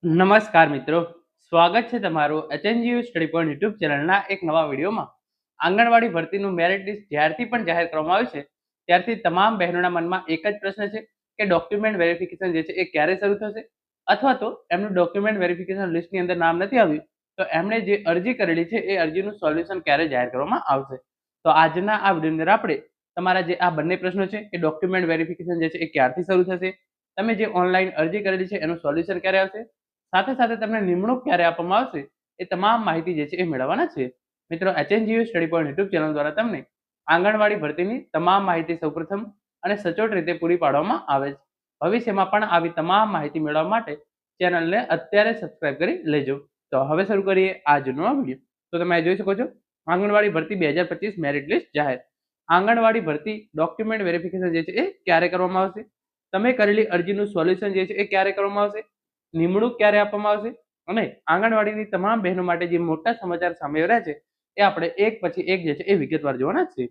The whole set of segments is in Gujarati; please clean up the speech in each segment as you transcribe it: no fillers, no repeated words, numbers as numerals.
નમસ્કાર મિત્રો, સ્વાગત છે તમારું એચએનજીયુ સ્ટડી પોઈન્ટ યુટ્યુબ ચેનલના એક નવા વિડીયોમાં. આંગણવાડી ભરતીનું મેરિટ લિસ્ટ જ્યારથી પણ જાહેર કરવામાં આવ્યું છે ત્યારથી તમામ બહેનોના મનમાં એક જ પ્રશ્ન છે કે ડોક્યુમેન્ટ વેરિફિકેશન જે છે એ ક્યારે શરૂ થશે, અથવા તો એમનું ડોક્યુમેન્ટ વેરિફિકેશન લિસ્ટની અંદર નામ નથી આવ્યું તો એમણે જે અરજી કરેલી છે એ અરજીનું સોલ્યુશન ક્યારે જાહેર કરવામાં આવશે. તો આજના આ વિડીયોની અંદર આપણે તમારા જે આ બંને પ્રશ્નો છે કે ડોક્યુમેન્ટ વેરિફિકેશન જે છે એ ક્યારથી શરૂ થશે, તમે જે ઓનલાઈન અરજી કરેલી છે એનું સોલ્યુશન ક્યારે આવશે, સાથે સાથે તમને નિમણૂક ક્યારે આપવામાં આવશે, એ તમામ માહિતી જે છે એ મેળવવાના છે. મિત્રો, HNGU study point YouTube channel દ્વારા તમને આંગણવાડી ભરતીની તમામ માહિતી સૌપ્રથમ અને સચોટ રીતે પૂરી પાડવામાં આવે છે. ભવિષ્યમાં પણ આવી તમામ માહિતી મેળવવા માટે ચેનલને અત્યારે સબસ્ક્રાઇબ કરી લેજો. તો હવે શરૂ કરીએ આજનો વિડીયો. તો તમે જોઈ શકો છો, આંગણવાડી ભરતી 2025 મેરિટ લિસ્ટ જાહેર. આંગણવાડી ભરતી ડોક્યુમેન્ટ વેરિફિકેશન જે છે એ ક્યારે કરવામાં આવશે, તમે કરેલી અરજીનું સોલ્યુશન જે છે એ ક્યારે કરવામાં આવશે, નિમણૂક ક્યારે આપવામાં આવશે, અને આંગણવાડીની તમામ બહેનો માટે જે મોટા સમાચાર સામે આવ્યા છે એ આપણે એક પછી એક જે છે એ વિગતવાર જોવાના છે.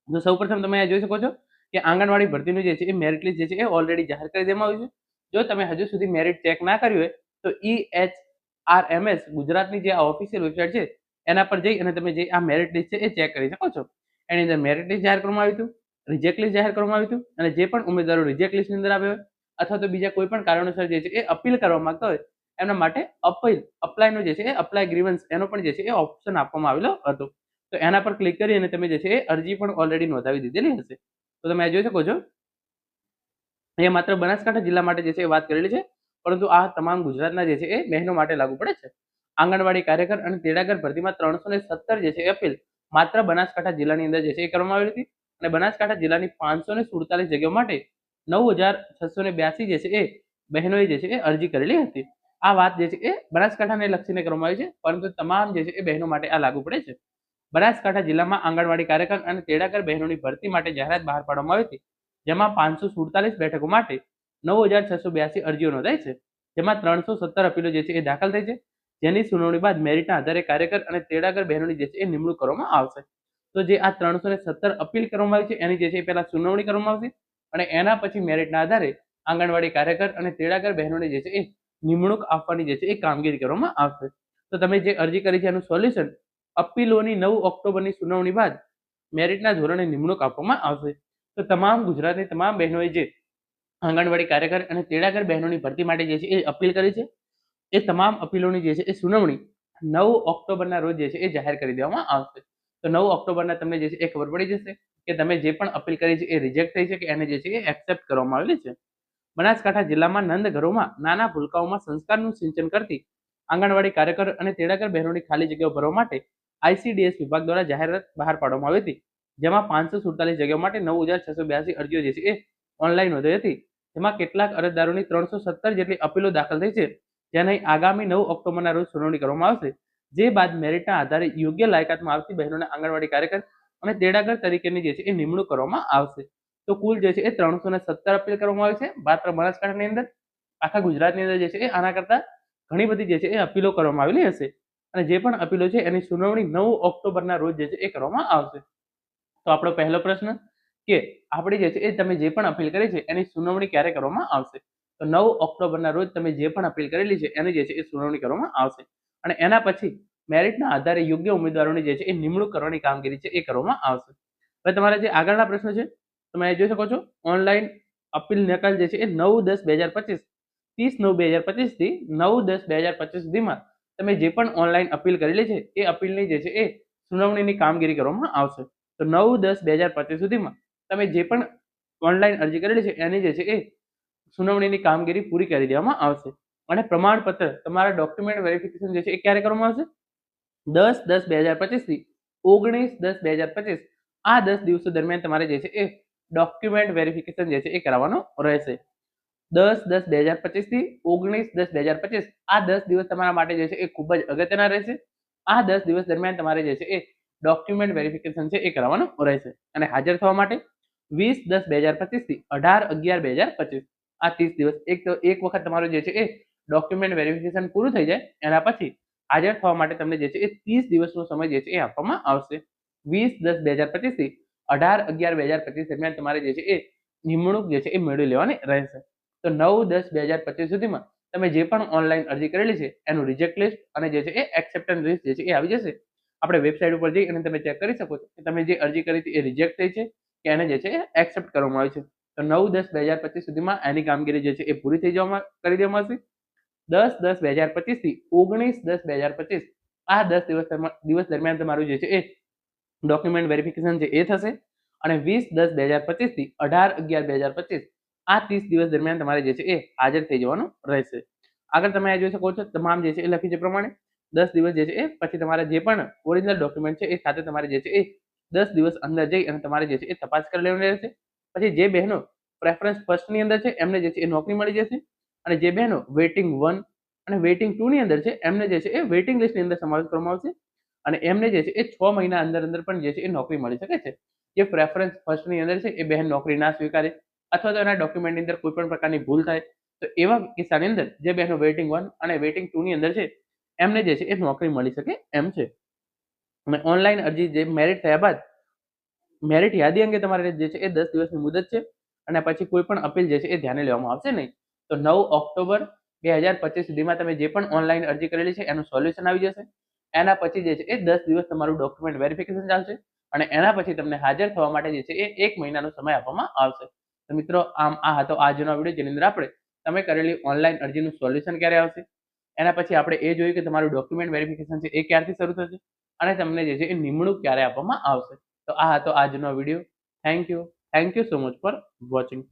તો સૌપ્રથમ તમે જોઈ શકો છો કે આંગણવાડી ભરતીનું જે છે એ મેરિટ લિસ્ટ જે છે એ ઓલરેડી જાહેર કરી દેવામાં આવ્યું છે. જો તમે હજુ સુધી મેરિટ ચેક ના કર્યું હોય તો EHRMS ગુજરાતની જે આ ઓફિશિયલ વેબસાઇટ છે એના પર જઈ અને તમે જે આ મેરિટ લિસ્ટ છે એ ચેક કરી શકો છો. એની અંદર મેરિટ લિસ્ટ જાહેર કરવામાં આવ્યું હતું, રિજેક્ટ લિસ્ટ જાહેર કરવામાં આવ્યું હતું, અને જે પણ ઉમેદવારો રિજેક્ટ લિસ્ટની અંદર આવ્યા હોય અથવા તો બીજા કોઈ પણ કારણોસર જે છે એ અપીલ કરવા માંગતા હોય એમના માટે અપ્લાયનો જે છે એ અપ્લાય ગ્રીવન્સ એનો પણ જે છે એ ઓપ્શન આપવામાં આવેલો હતો. તો એના પર ક્લિક કરી અને તમે જે છે એ અરજી પણ ઓલરેડી નોંધાવી દીધેલી હશે. તો તમે જોઈ શકો છો, અહીંયા માત્ર બનાસકાંઠા જિલ્લા માટે જે છે એ વાત કરેલી છે, પરંતુ આ તમામ ગુજરાતના જે છે એ બહેનો માટે લાગુ પડે છે. આંગણવાડી કાર્યકર અને તેડાગર ભરતીમાં 317 જે છે એ અપીલ માત્ર બનાસકાંઠા જિલ્લાની અંદર જે છે એ કરવામાં આવેલી હતી, અને બનાસકાંઠા જિલ્લાની 547 જગ્યાઓ માટે 9682 જે છે એ બહેનોએ જે છે એ અરજી કરેલી હતી. આ વાત જે છે એ બનાસકાંઠાને લક્ષીને કરવામાં આવી છે, પરંતુ તમામ જે છે એ બહેનો માટે આ લાગુ પડે છે. બનાસકાંઠા જિલ્લામાં આંગણવાડી કાર્યકર અને તેડાગર બહેનોની ભરતી માટે જાહેરાત બહાર પાડવામાં આવી હતી, જેમાં 547 બેઠકો માટે 9682 અરજીઓ નોંધાઈ છે, જેમાં 317 અપીલો જે છે એ દાખલ થઈ છે, જેની સુનાવણી બાદ મેરિટના આધારે કાર્યકર અને તેડાગર બહેનોની જે છે એ નિમણૂક કરવામાં આવશે. તો જે આ 317 અપીલ કરવામાં આવી છે એની જે છે એ પહેલા સુનાવણી કરવામાં આવશે, અને એના પછી મેરિટના આધારે આંગણવાડી કાર્યકર અને તેડાગર બહેનોને જે છે એ નિમણૂક આપવાની જે છે એ કામગીરી કરવામાં આવશે. તો તમે જે અરજી કરી છે એનું સોલ્યુશન અપીલોની 9 ઓક્ટોબરની સુનાવણી બાદ મેરિટના ધોરણે નિમણૂક આપવામાં આવશે. તો તમામ ગુજરાતની તમામ બહેનોએ જે આંગણવાડી કાર્યકર અને તેડાગર બહેનોની ભરતી માટે જે છે એ અપીલ કરી છે, એ તમામ અપીલોની જે છે એ સુનાવણી 9 ઓક્ટોબરના રોજ જે છે એ જાહેર કરી દેવામાં આવશે. તો 9 ઓક્ટોબરના તમને જે છે એ ખબર પડી જશે કે તમે જે પણ અપીલ કરી છે એ રિજેક્ટ થઈ છે કે એને જે છે એ એક્સેપ્ટ કરવામાં આવેલી છે. બનાસકાંઠા જિલ્લામાં નંદ ઘરોમાં નાના ભૂલકાઓમાં સંસ્કારનું સિંચન કરતી આંગણવાડી કાર્યકર અને તેડાગર બહેનોની ખાલી જગ્યાઓ ભરવા માટે ICDS વિભાગ દ્વારા જાહેરાત બહાર પાડવામાં આવી હતી, જેમાં 547 જગ્યાઓ માટે 9682 અરજીઓ જે છે એ ઓનલાઈન નોંધાઈ હતી. જેમાં કેટલાક અરજદારોની 317 જેટલી અપીલો દાખલ થઈ છે, જેની આગામી 9 ઓક્ટોબરના રોજ સુનાવણી કરવામાં આવશે, જે બાદ મેરિટના આધારે યોગ્ય લાયકાતમાં આવતી બહેનોને આંગણવાડી કાર્યકર અને તેડાગર તરીકેની જે છે એ નિમણૂક કરવામાં આવશે. તો કુલ જે છે એ 317 અપીલ કરવામાં આવી છે માત્ર બનાસકાંઠાની અંદર. આખા ગુજરાતની અંદર જે છે એ આના કરતા ઘણી બધી જે છે એ અપીલો કરવામાં આવેલી હશે, અને જે પણ અપીલો છે એની સુનાવણી 9 ઓક્ટોબરના રોજ જે છે એ કરવામાં આવશે. તો આપણો પહેલો પ્રશ્ન કે આપણી જે છે એ તમે જે પણ અપીલ કરી છે એની સુનાવણી ક્યારે કરવામાં આવશે, તો 9 ઓક્ટોબરના રોજ તમે જે પણ અપીલ કરેલી છે એની જે છે એ સુનાવણી કરવામાં આવશે, અને એના પછી મેરિટના આધારે યોગ્ય ઉમેદવારોની જે છે એ નિમણૂક કરવાની કામગીરી છે એ કરવામાં આવશે. હવે તમારા જે આગળના પ્રશ્ન છે તમે જોઈ શકો છો, ઓનલાઈન અપીલ નકલ જે છે એ 9/10/2025 30/9/2025 થી 9/10/2025 સુધીમાં તમે જે પણ ઓનલાઈન અપીલ કરેલી છે એ અપીલની જે છે એ સુનાવણીની કામગીરી કરવામાં આવશે. તો 9/10/2025 સુધીમાં તમે જે પણ ઓનલાઈન અરજી કરેલી છે એની જે છે એ સુનાવણીની કામગીરી પૂરી કરી દેવામાં આવશે, અને પ્રમાણપત્ર તમારા ડોક્યુમેન્ટ વેરિફિકેશન જે છે એ ક્યારે કરવામાં આવશે, 10/10/2025 થી 19/10/2025 આ 10 દિવસો દરમિયાન તમારે જે છે એ ડોક્યુમેન્ટ વેરિફિકેશન જે છે એ કરાવવાનો રહેશે. 10/10/2025 થી 19/10/2025 આ 10 દિવસ તમારા માટે જે છે એ ખૂબ જ અગત્યના રહેશે. આ 10 દિવસ દરમિયાન તમારે જે છે એ ડોક્યુમેન્ટ વેરિફિકેશન છે એ કરાવવાનું રહેશે, અને હાજર થવા માટે 20/10/2025 થી 18/11/2025 આ 30 દિવસ એક વખત તમારું જે છે એ ડોક્યુમેન્ટ વેરિફિકેશન પૂરું થઈ જાય એના પછી હાજર થવા માટે તમને જે છે એ 30 દિવસનો સમય જે છે એ આપવામાં આવશે. 20/10/2025 થી 18/11/2025 દરમિયાન તમારે જે છે એ નિમણૂક જે છે એ મેળવી લેવાની રહેશે. તો 9/10/2025 સુધીમાં તમે જે પણ ઓનલાઈન અરજી કરેલી છે એનું રિજેક્ટ લિસ્ટ અને જે છે એ એક્સેપ્ટન્સ લિસ્ટ જે છે એ આવી જશે. આપણે વેબસાઇટ ઉપર જઈ અને તમે ચેક કરી શકો છો કે તમે જે અરજી કરી હતી એ રિજેક્ટ થઈ છે કે એને જે છે એ એક્સેપ્ટ કરવામાં આવી છે. તો 9/10/2025 સુધીમાં એની કામગીરી જે છે એ પૂરી થઈ કરી દેવામાં આવશે. 10/10/2025 થી 19/10/2025 આ 10 દિવસ દરમિયાન તમારું જે છે એ ડોક્યુમેન્ટ વેરિફિકેશન છે એ થશે. અને 20/10/2025 થી 18/11/2025 આ 30 દિવસ દરમિયાન તમારે જે છે એ હાજર થઈ જવાનું રહેશે. આગળ તમે આ જોઈ શકો છો તમામ જે છે એ લખ્યું છે પ્રમાણે 10 દિવસ જે છે એ પછી તમારા જે પણ ઓરિજિનલ ડોક્યુમેન્ટ છે એ સાથે તમારે જે છે એ 10 દિવસ અંદર જઈ અને તમારે જે છે એ તપાસ કરી લેવાની રહેશે. પછી જે બહેનો પ્રેફરન્સ ફર્સ્ટની અંદર છે એમને જે છે એ નોકરી મળી જશે. અને જે બહેનો વેઇટિંગ 1 અને વેઇટિંગ 2 ની અંદર છે એમને જે છે એ વેઇટિંગ લિસ્ટની અંદર સમાવેશ કરવામાં આવશે. અને એમને જે છે એ 6 મહિના અંદર પણ જે છે એ નોકરી મળી શકે છે. જે પ્રેફરન્સ ફર્સ્ટની અંદર છે એ બહેન નોકરી ના સ્વીકારે અથવા તો એના ડોક્યુમેન્ટની અંદર કોઈ પણ પ્રકારની ભૂલ થાય તો એવા કિસ્સાની અંદર જે બહેનો વેઇટિંગ 1 અને વેઇટિંગ 2 ની અંદર છે એમને જે છે એ નોકરી મળી શકે એમ છે. અને ઓનલાઈન અરજી જે મેરિટ થયા બાદ મેરિટ યાદી અંગે તમારે જે છે એ 10 દિવસની મુદત છે અને પછી કોઈ પણ અપીલ જે છે એ ધ્યાને લેવામાં આવશે નહીં. તો 9 ઓક્ટોબર 2025 સુધીમાં તમે જે પણ ઓનલાઈન અરજી કરેલી છે એનું સોલ્યુશન આવી જશે. એના પછી જે છે એ 10 દિવસ તમારું ડોક્યુમેન્ટ વેરિફિકેશન ચાલશે અને એના પછી તમને હાજર થવા માટે જે છે એ 1 મહિનાનો સમય આપવામાં આવશે. તો મિત્રો આ હતો આજનો વિડીયો જેની અંદર આપણે તમે કરેલી ઓનલાઈન અરજીનું સોલ્યુશન ક્યારે આવશે, એના પછી આપણે એ જોયું કે તમારું ડોક્યુમેન્ટ વેરિફિકેશન છે એ ક્યારથી શરૂ થશે અને તમને જે છે એ નિમણૂક ક્યારે આપવામાં આવશે. તો આ હતો આજનો video. Thank you so much for watching.